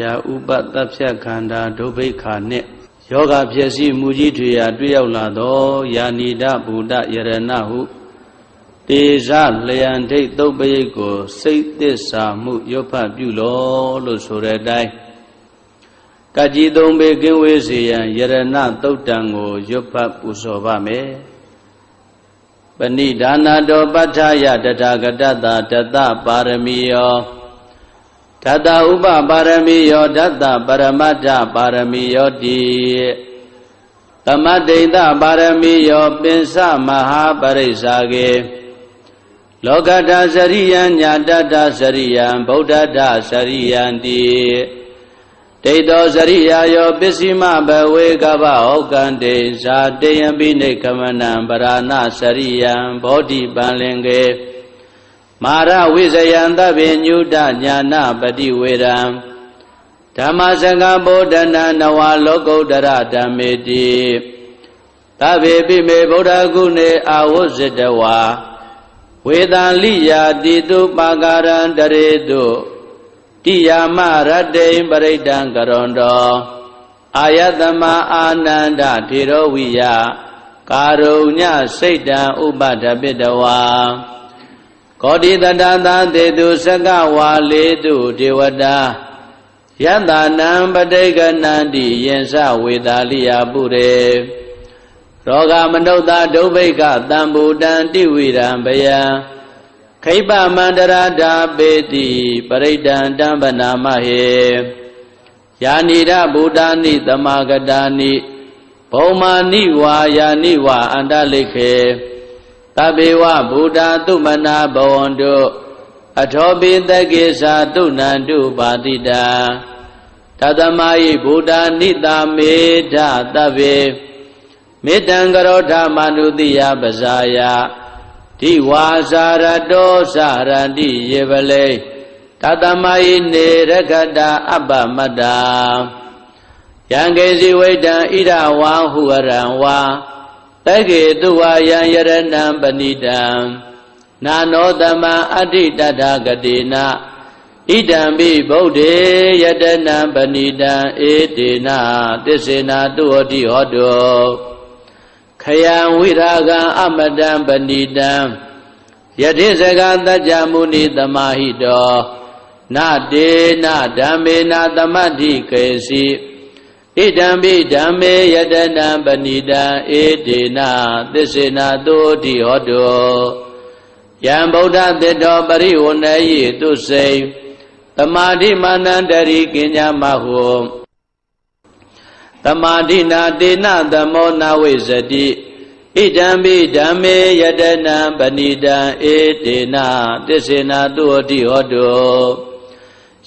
ရာဥပတပ်ဖြတ်ခန္ဓာဒုဗိခာနှင့်ယောဂဖြစ်စီမူကြီးထွေရာတွေ့ရောက်လာသောယာနိဒဗုဒ္ဓယရဏဟုတေဇလျံဒိဋ္ဌုပ္ပယိတ်ကိုစိတ်သစ္စာမှုရွတ်ဖတ်ပြုလောလို့ဆိုတဲ့အတိုင်းကကြီးသုံးပေကင်းဝေးစေရန်ယရဏသုတ်တံကိုရွတ်ဖတ်ပူဇော်ပါမယ်ပဏိဒါနာတောပဋ္ဌာယတထာဂတတတတပါရမီယောဓတ္တဥပပါရမီယောဓတ္တပရမတ္ထပါရမီယောတိသမတ္တိတပါရမီယောပင်စမဟာပရိစ္ဆာကေလောကတ္တစရိယံညာတတ္တစရိယံဗုဒ္ဓတ္တစရိယံတိဒိဋ္ဌောစရိယာယောပစ္စည်းမဘဝေကဗဟောကံတေဇာတေယံပိနိကမနံပရဏစရိယံဘောဓိပံလင်ကေမာရဝိဇယံသဗ္ဗညုတညာနာပတိဝေရံဓမ္မစကဗောဓနာနဝလောကုတ္တရဓမ္မေတိသဗ္ဗေပိမေဗုဒ္ဓဂုဏေအာဝုဇ္ဇတဝါဝေသံလိယာတိတုပါကာရံတရေတုတိယာမရတ္တိပရိဒံကရွန်တောအာယတမအာနန္ဒထေရဝိယကာရုညစိတ်တံဥပဒပိတဝါကောတိတတသာတေတုစကဝါလေတုဒေဝတာယတနံပဋိကနန္တိယင်္စဝေတာလိယပုရေရောဂမနုဿဒုဗိကတံဘူတံတိဝိရံဘယံခိပမန္တရာဓာပေတိပရိဒံတံပနာမဟေယာနိရဗုဒ္ဓာနိသမဂတာနိဘုံမာနိဝါယာနိဝါအန္တလိခေသဗ္ဗေဝဗုဒ္ဓသုမနာဘဝန္တုအထောပိတကေသာတုဏန္တုပါတိတာတသမယိဗုဒ္ဓနိတာမေဓသဗ္ဗေမေတ္တံကရောဓမနုတိယပဇာယတိဝါစာရတောစာရတိယေပလေတသမယိနေရခတအပ္ပမတ္တာယံကေစီဝိတံဣရဝါဟုရံဝါတကေတုဝါယံယရဏံပဏိတံနာနောတမံအဋ္ဌိတထာဂတိနာဣဒံပိဗုဒ္ဓေယတနံပဏိတံဧတေနာသစ္စေနာတုဟောတိဟောတောခယံဝိရာဂံအမတံပဏိတံယတိစကသัจ jা မုနိသမာဟိတောနတေနဓမ္မေနသမတ္ထိကေစီဣဒံပိဓမ္မေယတနံပဏိတံဧတေနာသစ္စေနာတုဟောတိဟောတောယံဗုဒ္ဓသစ္တောပရိဝဏယိတုစိသမာဓိမာနန္တရိကိညာမဟုသမာဓိနာတေနသမောနာဝိဇတိဣဒံပိဓမ္မေယတနံပဏိတံဧတေနာသစ္စေနာတုဟောတိဟောတော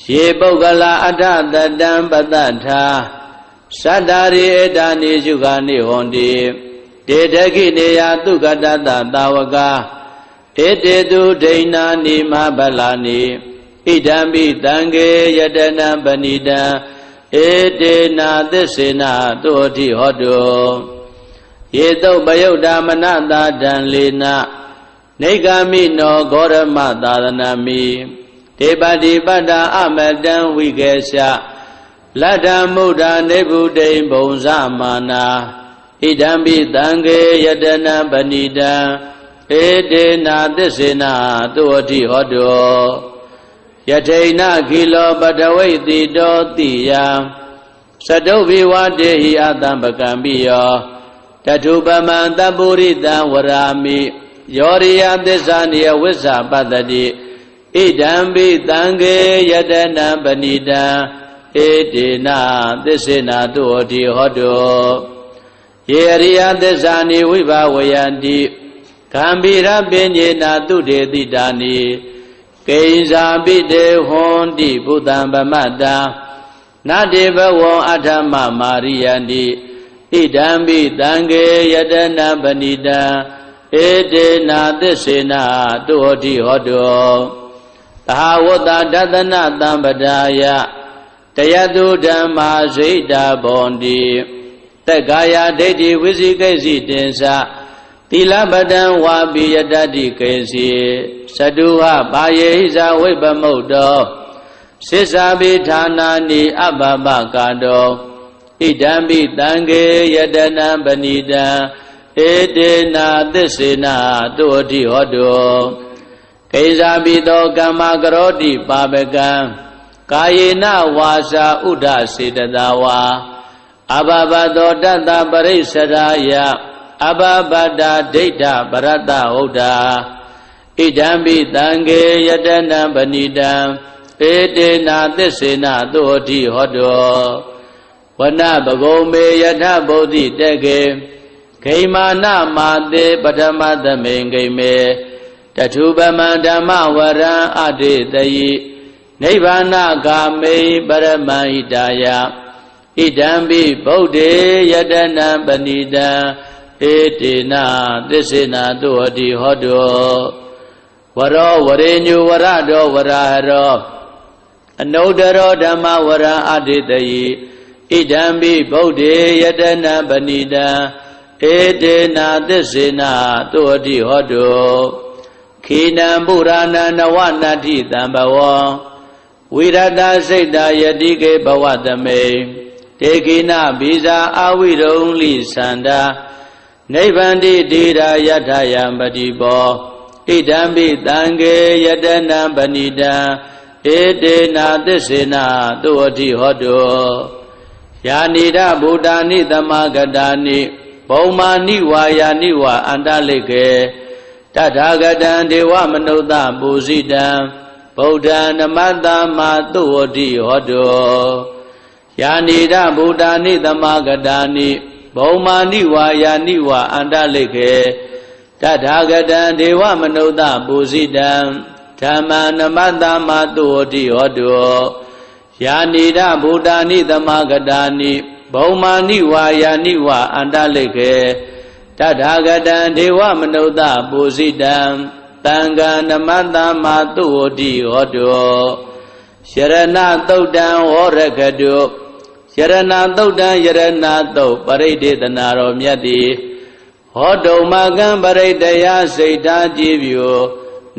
ယေပုဂ္ဂလာအထတတံပတ္တထာသတ္တာရိဧတာနိယုဂာနိဟောတိတေတခိနေယသုကတတသာဝကာဧတေတုဒိဏာနိမဗလာနိဣဒံပိတံကေယတနံပဏိတံဧတေနာသစ္စေနာတုဟောတိဟောတောယေတုပယုတ်တာမနတာတံလေနနေဂာမိနောဂောရမသာသနာမိဒေပတိပတ္တာအမတံဝိကေရှလတ္တမုဒ္ဒနေဗုဒိံဘုံဇမာနာဣဒံပိတံကေယတနံပဏိတံဧတေနာသစ္စေနာတုဟောတိဟောတောယထိဏခိလောပတဝိတိတောတိယံသတုဘိဝတေဟိအတံပကံပိယောတထုပမံတပုရိတံဝရာမိယောရိယသစ္စာနိယဝိဇ္ဇာပတ္တိဣဒံပိတံကေယတနံပဏိတံဧတေနာသစ္စေနာတုဟောတိဟောတောယေရိယသစ္စာနိဝိဘဝယန္တိကံဗိရပဉ္စေနာတုတေတိတာနိကိဉ္စာပိတေဟွန်တိဘုဒ္ဓံဗမတ္တာနတေဘဝံအထမမာရိယန္တိဣဒံပိတံကေယတနံပဏိတံဧတေနာသစ္စေနာတုဟောတိဟောတောသဟဝတ္တဒသနသံပဒါယတယတုဓမ္မာဇိတာဘောန္တိတက္ကာယဒိဋ္ဌိဝိသိကိစီတင်္စသီလပတံဝါပိယတတိကေစီသတုဟပါယေဟိဇာဝိပမုတ်တော စိစ္ဆာပိဌာနာနိအဘဘကာတောဣဒံပိတံခေယတနံပဏိတံဧတေနာသစ္စေနာတုအတိဟောတုကိစ္ဆာပိတောကမ္မကရောတိပါပကံကာယေနဝါစာဥဒ္ဒစေတသာဝါအဘဘတောတတ္တပရိစ္ဆရာယအဘဘတ္တဒိဋ္ဌပရတ္တဟုတ်တာဣဒံပိတံခေယတနံပဏိတံဧတေနာသစ္စေနာသုအတိဟောတောဝနပဂုံမေယထဗုဒ္ဓိတေကေဂိမာနမာတေပထမသမိန်ဂိမေတထုပမံဓမ္မဝရံအတေတယိနိဗ္ဗာနဂာမေပရမဟိတာယဣဒံပိဗုဒ္ဓေယတနံပဏိတံဧတေနာသစ္စေနာသုအတိဟောတောဝရောဝရေညုဝရတောဝရဟရောအနုတ္တရောဓမ္မဝရံအတေတယိဣဒံပိဗုဒ္ဓေယတနံပဏိတံဧတေနာသစ္စေနာသုအတိဟောတောခိနံပုရာဏနဝနတ္ထိတံဘဝံဝိရတစိတ်တာယတိကေဘဝသမေတေခိနဘိဇာအဝိရုံလိသန္တာနိဗ္ဗန္တိတိရာယထယံပတိဘောဣဒံပိတံခေယတနံပဏိတံဧတေနာသစ္စေနာသုအတိဟောတောယာနိဒဗုဒ္ဓာနိသမဂတာနိဘုံမာနိဝါယာနိဝါအန္တလိကေတထာဂတံဒေဝမနုဿပူဇိတံဗုဒ္ဓံနမတ္တမသုအတိဟောတောယာနိဒဗုဒ္ဓာနိသမဂတာနိဘုံမာနိဝါယာနိဝါအန္တလိကေတထာဂတံဒေဝမနုဿပူဇိတံဓမ္မနမတ္တမသုအတိဟောတောယာနိဒဗုဒ္ဓာနိသမဂတာနိဘုံမာနိဝါယာနိဝါအန္တလိကေတထာဂတံဒေဝမနုဿပူဇိတံတံဃာနမတ္တမသုအတိဟောတောယရဏသုတ်တံဝရကတုယရဏသုတ်တံယရဏသုတ်ပရိဒေသနာတော်မြတ်သည်ဟောတုမကံပရိတယစိတ်ဓာကြည်ပြူ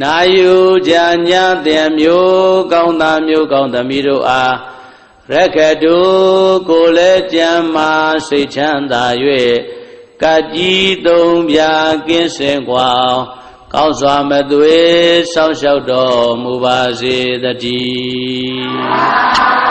နာယူကြညာတဲ့မျိုးကောင်းသားမျိုးကောင်းသမီးတို့အားရခတုကိုလည်းကြံမာစိတ်ချမ်းသာ၍ကကြီးသုံးပြကင်းစင်กว่าကောင်းစွာမသွေစောင့်ရှောက်တော်မူပါစေတည်း